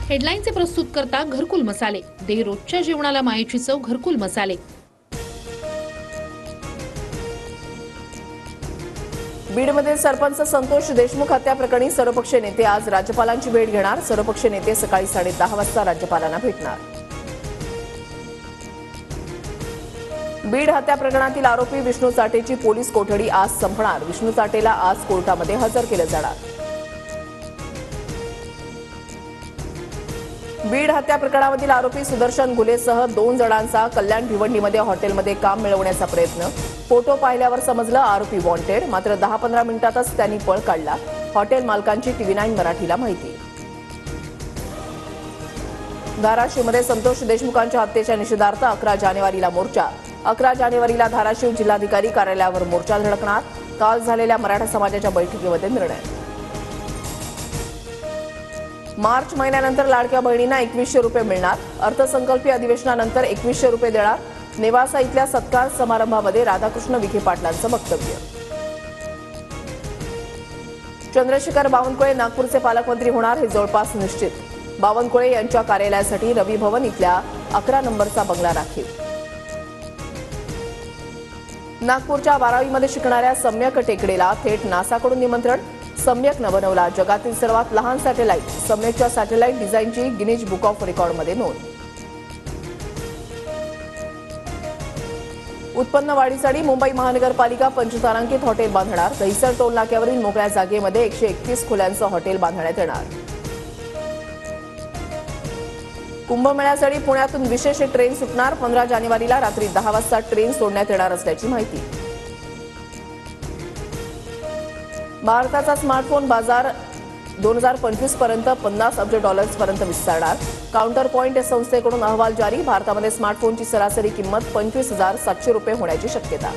हेडलाईनचे प्रस्तुत करता घरकुल मसाले. दे रोजच्या जेवणाला मायेची चव घरकुल मसाले. बीडमधील सरपंच संतोष देशमुख हत्या प्रकरणी सर्वपक्षीय नेते आज राज्यपालांची भेट घेणार. सर्वपक्षीय नेते सकाळी 10:30 वाजता राज्यपालांना भेटणार. बीड हत्या प्रकरणातील आरोपी विष्णू चाटेची पोलीस कोठडी आज संपणार. विष्णू चाटेला आज कोर्टामध्ये हजर केलं जाणार. बीड हत्या प्रकरणामधील आरोपी सुदर्शन घुलेसह 2 जणांचा कल्याण भिवंडीमध्ये हॉटेलमध्ये काम मिळवण्याचा प्रयत्न. फोटो पाहिल्यावर समजलं आरोपी वॉन्टेड. मात्र 10-15 मिनिटातच त्यांनी पळ काढला. हॉटेल मालकांची TV9 मराठीला माहिती. धाराशिवमध्ये संतोष देशमुखांच्या हत्येच्या निषेधार्थ 11 जानेवारीला मोर्चा. 11 जानेवारीला धाराशिव जिल्हाधिकारी कार्यालयावर मोर्चा धडकणार. काल झालेल्या मराठा समाजाच्या बैठकीमध्ये निर्णय. मार्च महिन्यानंतर लाडक्या बहिणींना 2100 रुपये मिळणार. अर्थसंकल्पीय अधिवेशनानंतर 2100 रुपये देणार. नेवासा इथल्या सत्कार समारंभामध्ये राधाकृष्ण विखे पाटलांचं वक्तव्य. चंद्रशेखर बावनकुळे नागपूरचे पालकमंत्री होणार हे जवळपास निश्चित. बावनकुळे यांच्या कार्यालयासाठी रवी भवन इथल्या 11 नंबरचा बंगला राखीव. नागपूरच्या 12वीमध्ये शिकणाऱ्या सम्यक टेकडेला थेट नासाकडून निमंत्रण. सम्यकनं बनवला जगातील सर्वात लहान सॅटेलाइट. सम्यकच्या सॅटेलाइट डिझाईनची गिनीज बुक ऑफ रेकॉर्डमध्ये नोंद. उत्पन्न वाढीसाठी मुंबई महानगरपालिका पंचतारांकित हॉटेल बांधणार. दहिसर टोल नाक्यावरील मोकळ्या जागेमध्ये 131 खोल्यांचं हॉटेल बांधण्यात येणार. कुंभमेळ्यासाठी पुण्यातून विशेष ट्रेन सुटणार. 15 जानेवारीला रात्री 10 वाजता ट्रेन सोडण्यात येणार असल्याची माहिती. भारताचा स्मार्टफोन बाजार 2025 पर्यंत $50 अब्ज पर्यंत विस्तारणार. काउंटर पॉइंट संस्थेकडून अहवाल जारी. भारतामध्ये स्मार्टफोनची सरासरी किंमत 25,700 रुपये होण्याची शक्यता.